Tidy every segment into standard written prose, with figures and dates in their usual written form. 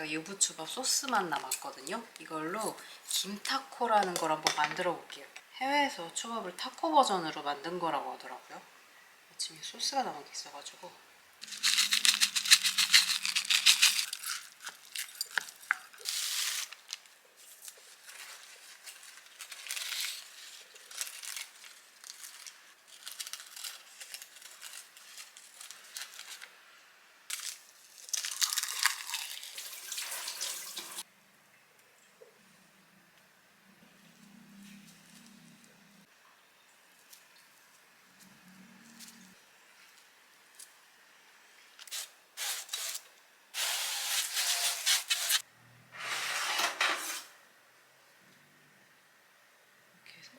제가 유부초밥 소스만 남았거든요. 이걸로 김타코라는 걸 한번 만들어 볼게요. 해외에서 초밥을 타코 버전으로 만든 거라고 하더라고요. 지금 소스가 남은 게 있어가지고. 이렇게 해서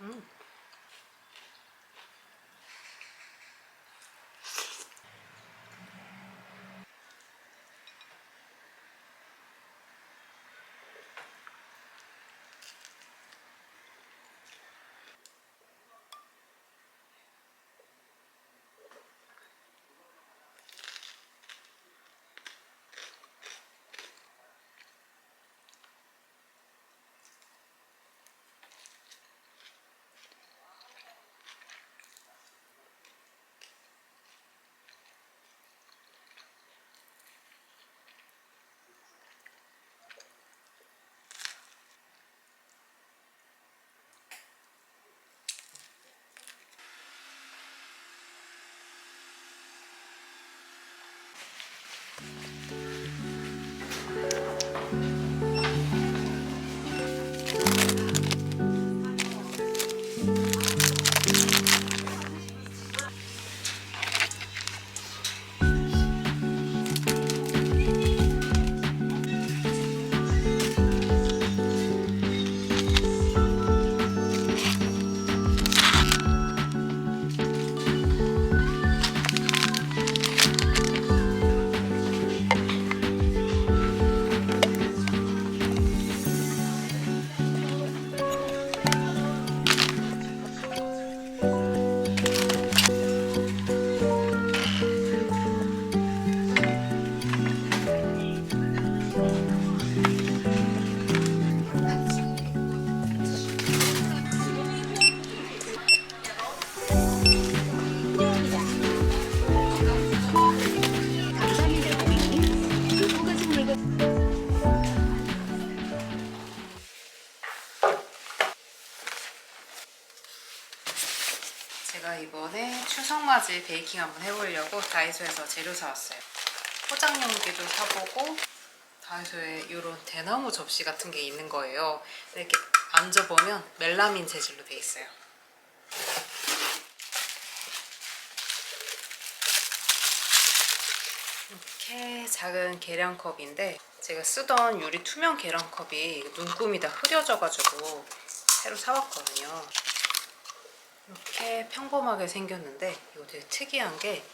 음. 제가 이번에 추석맞이 베이킹 한번 해보려고 다이소에서 재료 사왔어요. 포장 용기도 사보고 다이소에 이런 대나무 접시 같은 게 있는 거예요. 이렇게 앉아보면 멜라민 재질로 돼 있어요. 이렇게 작은 계량컵인데 제가 쓰던 유리 투명 계량컵이 눈금이 다 흐려져가지고 새로 사왔거든요. 이렇게 평범하게 생겼는데 이거 되게 특이한 게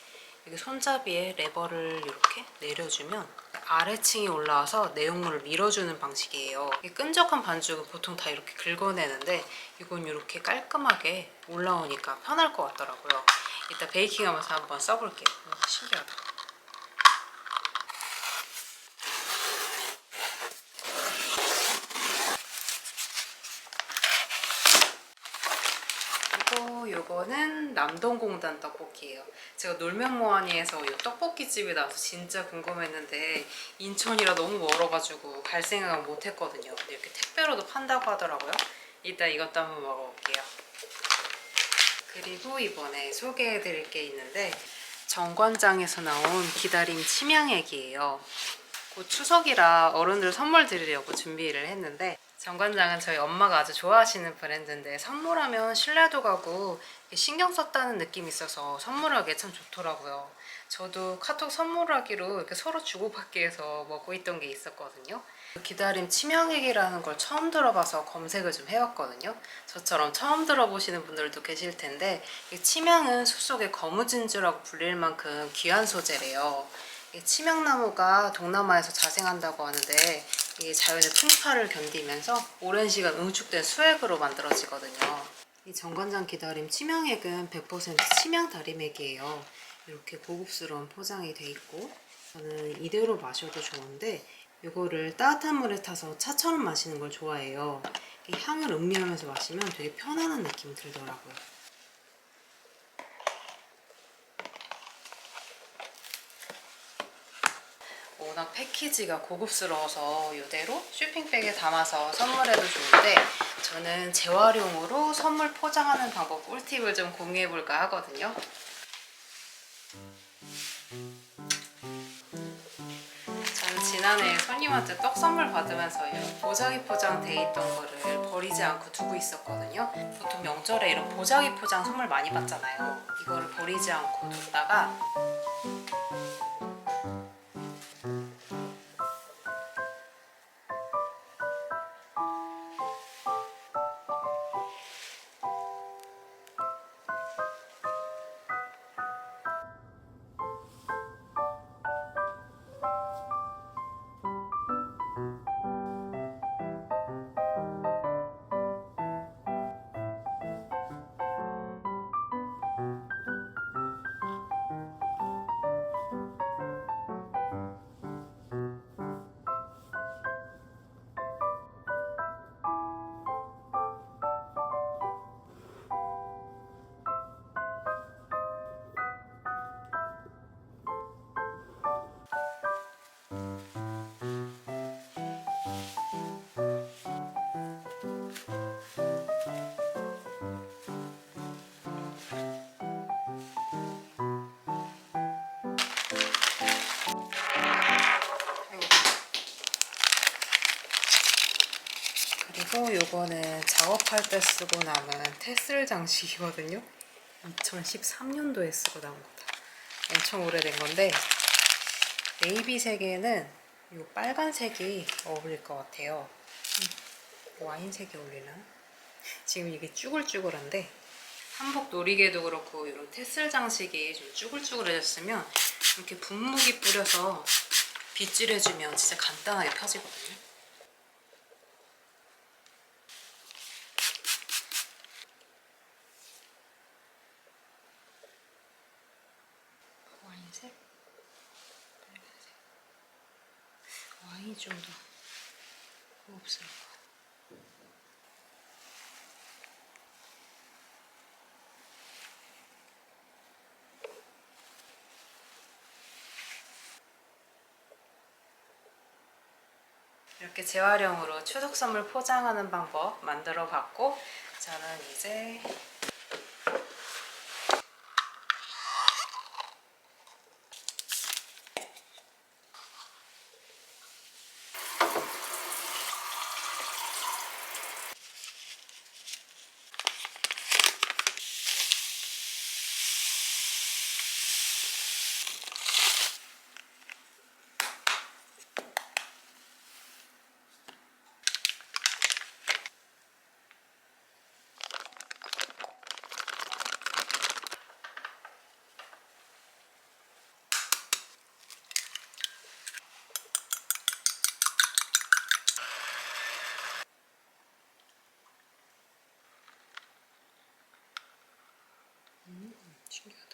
여기 손잡이에 레버를 이렇게 내려주면 아래층이 올라와서 내용물을 밀어주는 방식이에요. 이 끈적한 반죽은 보통 다 이렇게 긁어내는데 이건 이렇게 깔끔하게 올라오니까 편할 것 같더라고요. 이따 베이킹하면서 한번 써볼게요. 신기하다. 요거는 남동공단 떡볶이에요. 제가 놀면뭐하니에서 이 떡볶이집에 나와서 진짜 궁금했는데 인천이라 너무 멀어가지고 갈 생각은 못했거든요. 근데 이렇게 택배로도 판다고 하더라고요. 이따 이것도 한번 먹어볼게요. 그리고 이번에 소개해드릴 게 있는데 정관장에서 나온 기다림 침향액이에요. 곧 추석이라 어른들 선물 드리려고 준비를 했는데 정관장은 저희 엄마가 아주 좋아하시는 브랜드인데 선물하면 신뢰도 가고 신경 썼다는 느낌이 있어서 선물하기에 참 좋더라고요. 저도 카톡 선물하기로 이렇게 서로 주고받기 해서 먹고 있던 게 있었거든요. 기다림 치명액이라는 걸 처음 들어봐서 검색을 좀 해봤거든요. 저처럼 처음 들어보시는 분들도 계실 텐데 치명은 숲속의 거무진주라고 불릴 만큼 귀한 소재래요. 치명나무가 동남아에서 자생한다고 하는데 이게 자연의 풍파를 견디면서 오랜 시간 응축된 수액으로 만들어지거든요. 이 정관장 기다림 치명액은 100% 치명 다림액이에요. 이렇게 고급스러운 포장이 돼 있고 저는 이대로 마셔도 좋은데 이거를 따뜻한 물에 타서 차처럼 마시는 걸 좋아해요. 향을 음미하면서 마시면 되게 편안한 느낌이 들더라고요. 워낙 패키지가 고급스러워서 이대로 쇼핑백에 담아서 선물해도 좋은데 저는 재활용으로 선물 포장하는 방법 꿀팁을 좀 공유해볼까 하거든요. 저는 지난해 손님한테 떡 선물 받으면서 이런 보자기 포장 돼 있던 거를 버리지 않고 두고 있었거든요. 보통 명절에 이런 보자기 포장 선물 많이 받잖아요. 이거를 버리지 않고 뒀다가 그리고 요거는 작업할 때 쓰고 남은 테슬 장식이거든요. 2013년도에 쓰고 남은 거다. 엄청 오래된 건데 네이비색에는 요 빨간색이 어울릴 것 같아요. 와인색이 어울리나? 지금 이게 쭈글쭈글한데 한복 놀이개도 그렇고 이런 테슬 장식이 좀 쭈글쭈글해졌으면 이렇게 분무기 뿌려서 빗질해주면 진짜 간단하게 펴지거든요. 와인색, 빨간색. 와인이 좀 더 고급스러워. 이렇게 재활용으로 추석 선물 포장하는 방법 만들어 봤고 저는 이제 신기하다.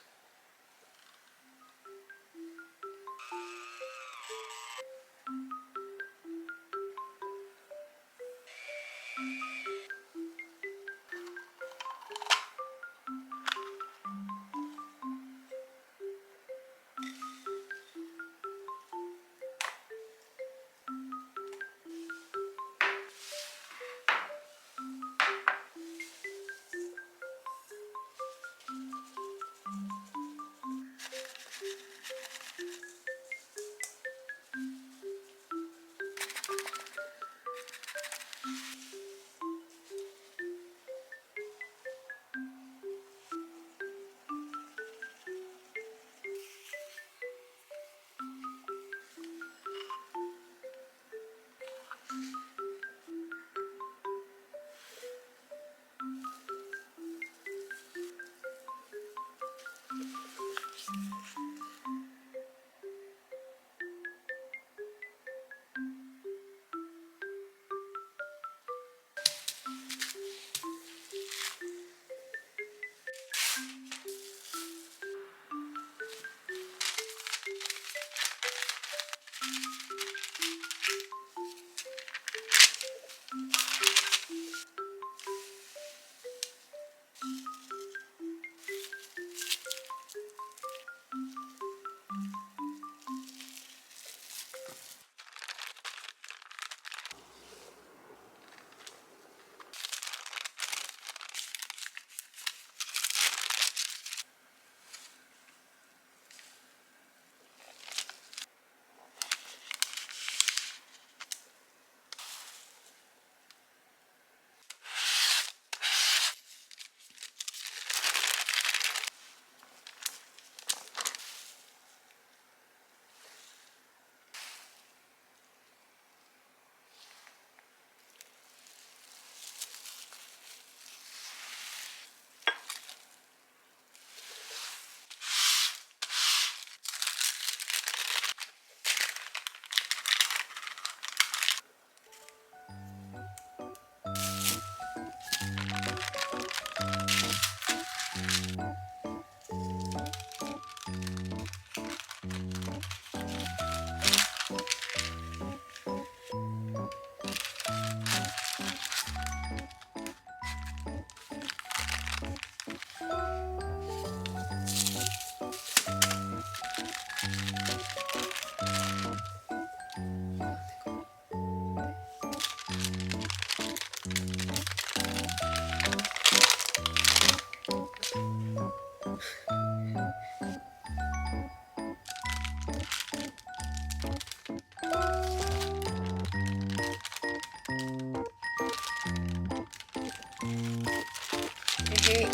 이게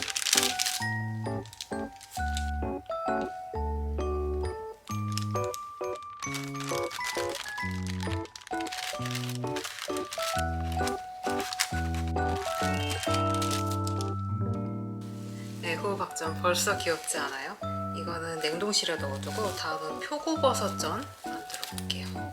네, 호박전 벌써 귀엽지 않아요? 이거는 냉동실에 넣어두고 다음은 표고버섯전 만들어 볼게요.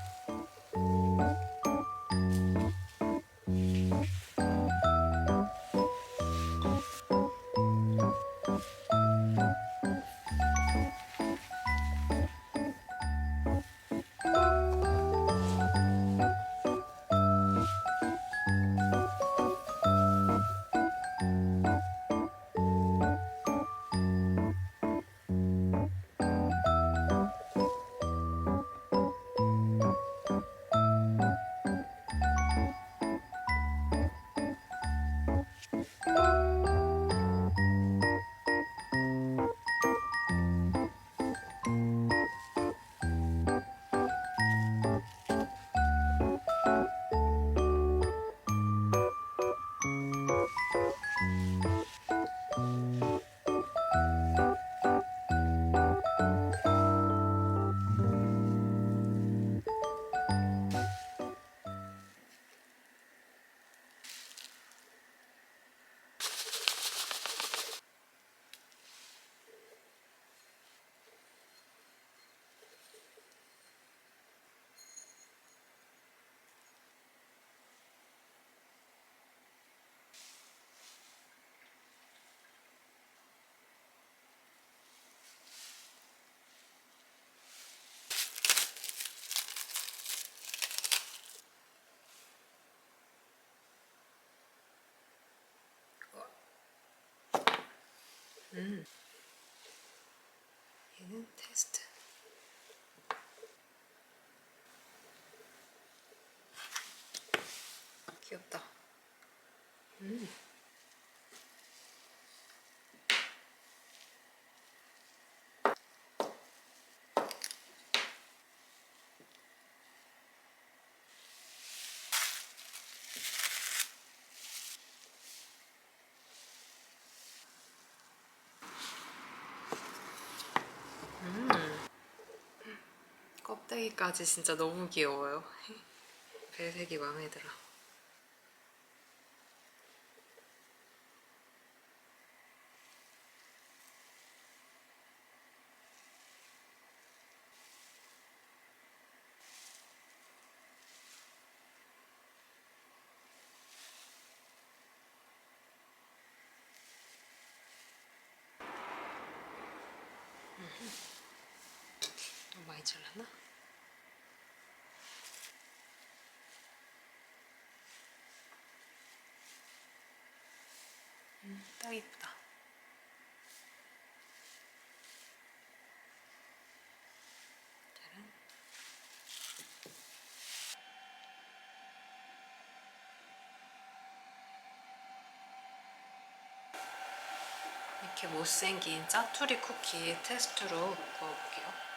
얘는 테스트. 귀엽다. 껍데기까지 진짜 너무 귀여워요. 배색이 마음에 들어. 너무 많이 잘랐나? 딱 이쁘다. 짜란. 이렇게 못생긴 짜투리 쿠키 테스트로 구워볼게요.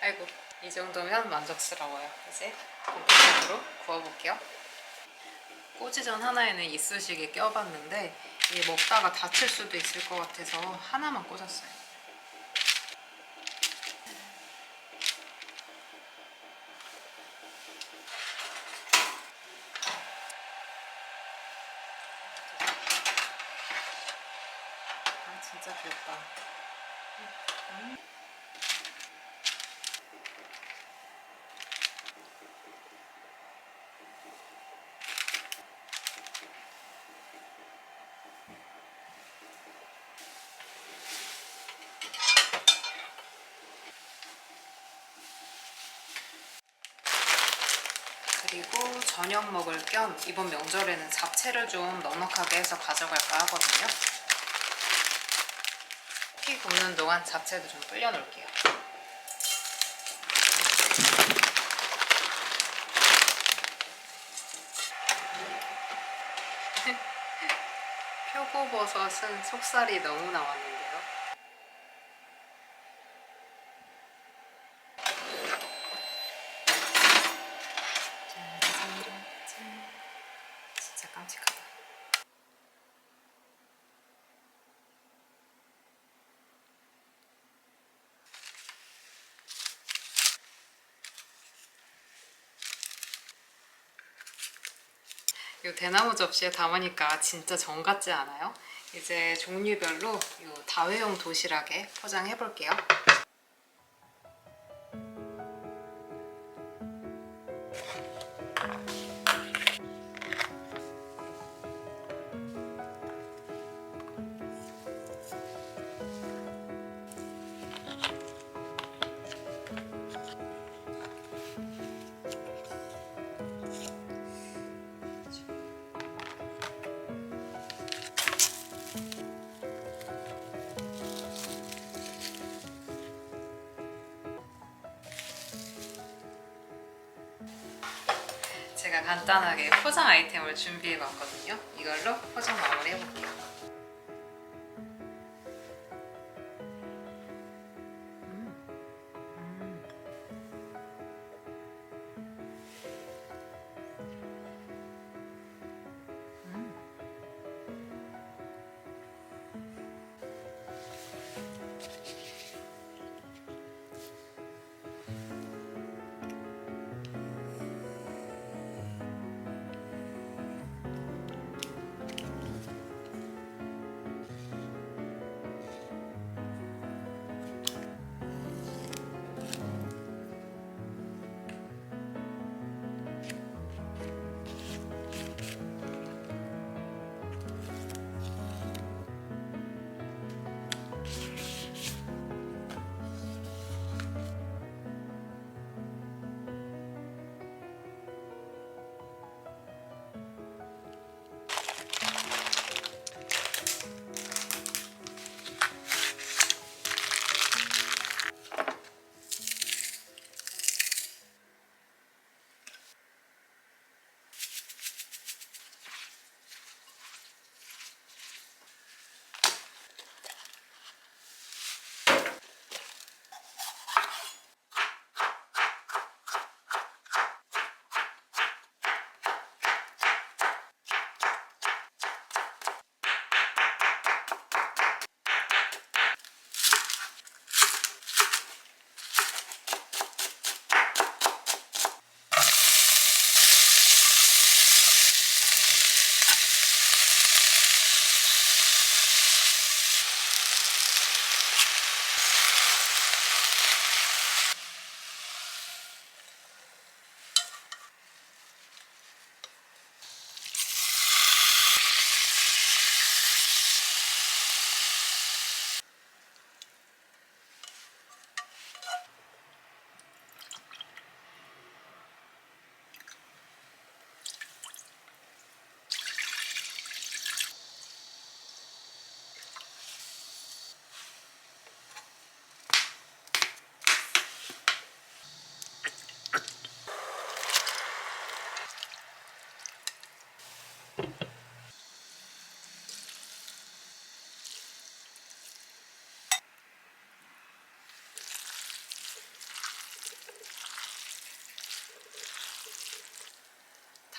아이고, 이 정도면 만족스러워요. 이제 본격적으로 구워볼게요. 꼬지전 하나에는 이쑤시개 껴봤는데 이게 먹다가 다칠 수도 있을 것 같아서 하나만 꽂았어요. 아, 진짜 귀엽다. 그리고 저녁 먹을 겸 이번 명절에는 잡채를 좀 넉넉하게 해서 가져갈까 하거든요. 피 굽는 동안 잡채도 좀 불려 놓을게요. 표고버섯은 속살이 너무 나왔는데요. 짠. 진짜 깜찍하다. 이 대나무 접시에 담으니까 진짜 정 같지 않아요? 이제 종류별로 이 다회용 도시락에 포장해 볼게요. 제가 간단하게 포장 아이템을 준비해 봤거든요. 이걸로 포장 마무리 해볼게요.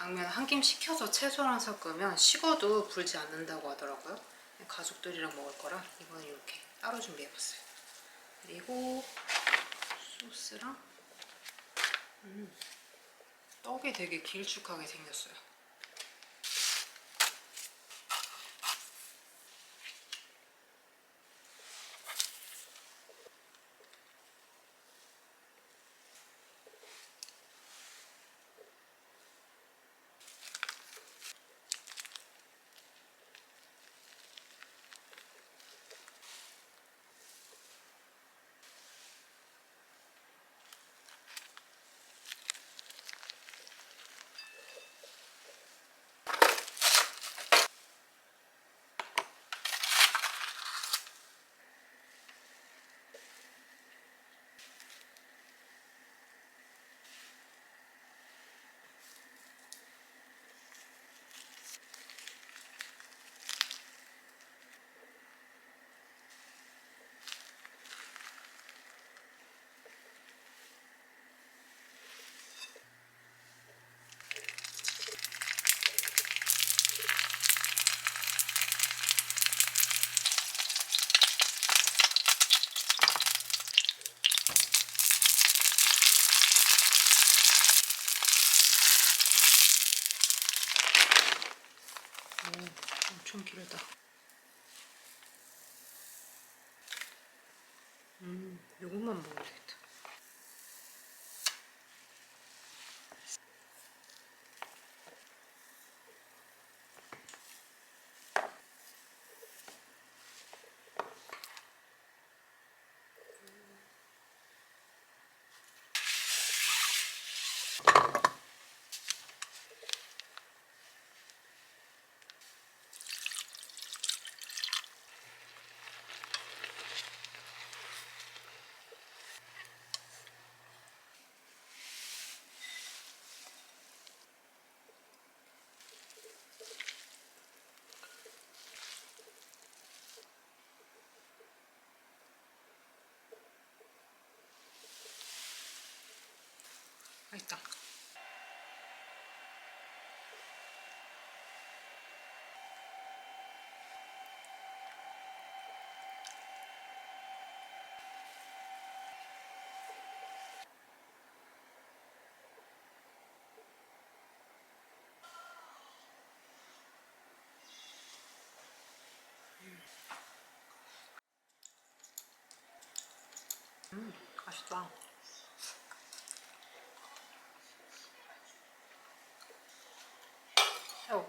당면 한 김 식혀서 채소랑 섞으면 식어도 불지 않는다고 하더라고요. 가족들이랑 먹을 거라 이번에 이렇게 따로 준비해봤어요. 그리고 소스랑 떡이 되게 길쭉하게 생겼어요. 엄청 길다. 요것만 먹으면 되겠다. 맛있다. 맛있다. 새우.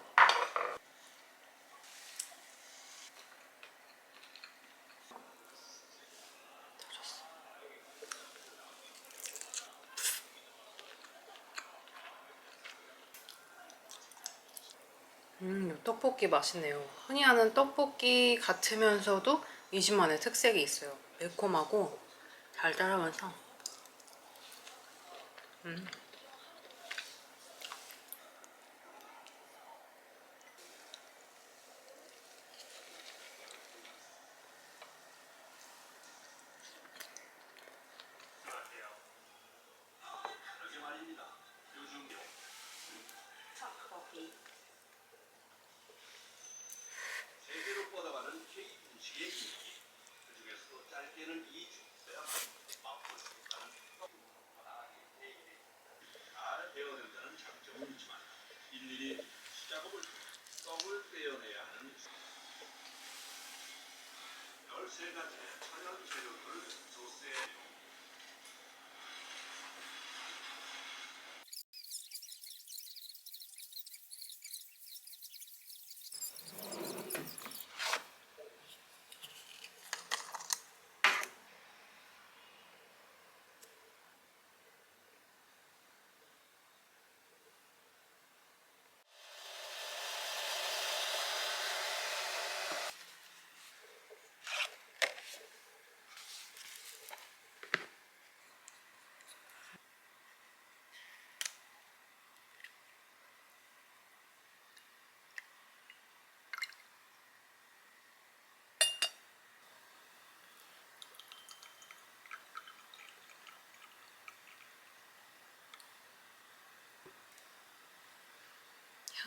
떡볶이 맛있네요. 흔히 하는 떡볶이 같으면서도 이 집만의 특색이 있어요. 매콤하고 달달하면서 제대로 뻗어가는 K 음식의 인기. 그중에서도 짧게는 2주, 앞으로 잘 베어낸다는 장점은 있지만 일일이 수작업을 통해 떡을 떼어내야 하는 13가지의 천연 재료를 소스에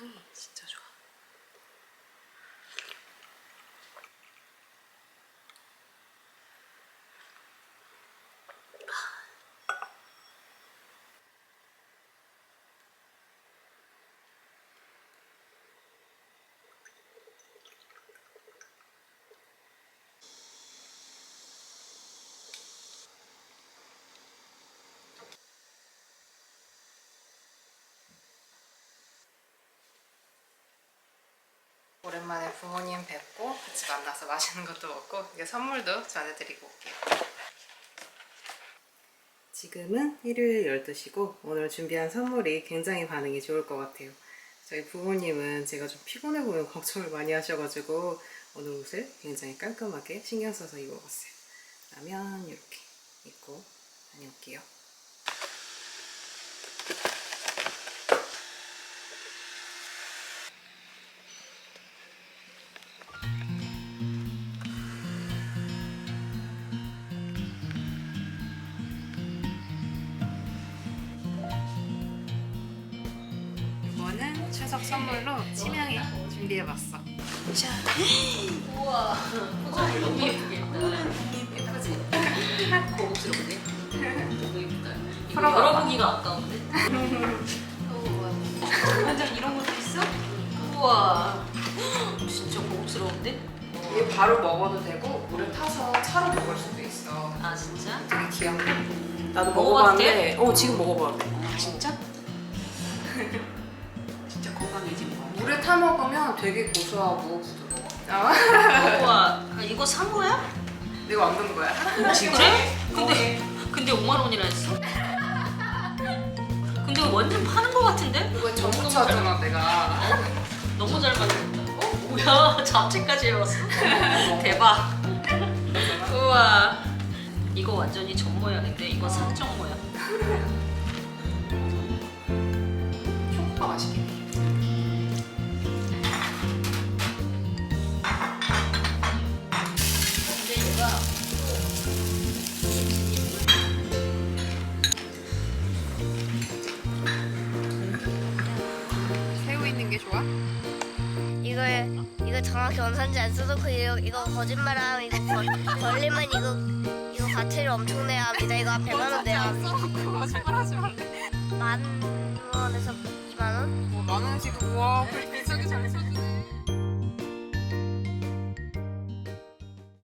향이 진짜 좋아. 오랜만에 부모님 뵙고 같이 만나서 맛있는 것도 먹고 이게 선물도 전해드리고 올게요. 지금은 일요일 12시고 오늘 준비한 선물이 굉장히 반응이 좋을 것 같아요. 저희 부모님은 제가 좀 피곤해 보면 걱정을 많이 하셔가지고 오늘 옷을 굉장히 깔끔하게 신경 써서 입어봤어요. 그러면 이렇게 입고 다녀올게요. 이거는 추석 선물로 치명이 준비해봤어. 자, 우와, 포장이 너무 예쁘겠다. 예쁘지? 고급스러운데? 너무 예쁘다. 이거 풀어봐. 열어보기가 아까운데? 우와. 완전 이런 것도 있어? 우와. 진짜 고급스러운데? 이게 바로 먹어도 되고 물에 타서 차로 먹을 수도 있어. 아, 진짜? 되게 귀엽네. 나도 먹어봐도 먹어봤는데 지금 먹어봐도 돼. 진짜? 진짜 건강해진 거. 물에 타 먹으면 되게 고소하고 부드러워. 우와. 아, 이거 산 거야? 내가 만든 거야? 그래? 근데 5만 원이라 했어? 근데 완전 파는 거 같은데? 이거 전부차잖아 내가. 너무 잘 만든다. 뭐야? 잡채까지 해왔어? 대박. 우와. 이거 완전히 전 모양인데 이거 상점 모양. 초코가 맛있긴 해. 근데 얘가 새우 있는 게 좋아? 이거 정확히 원산지 안 써놓고 이거 거짓말하면 이거 걸리면 이거 과태료 엄청내야 합니다. 이거 100만 원 내야 합니다. 거짓말하지 말래. 10,000원에서 2만 원? 뭐 만 원씩 와 그렇게 비싸게 잘 써주네.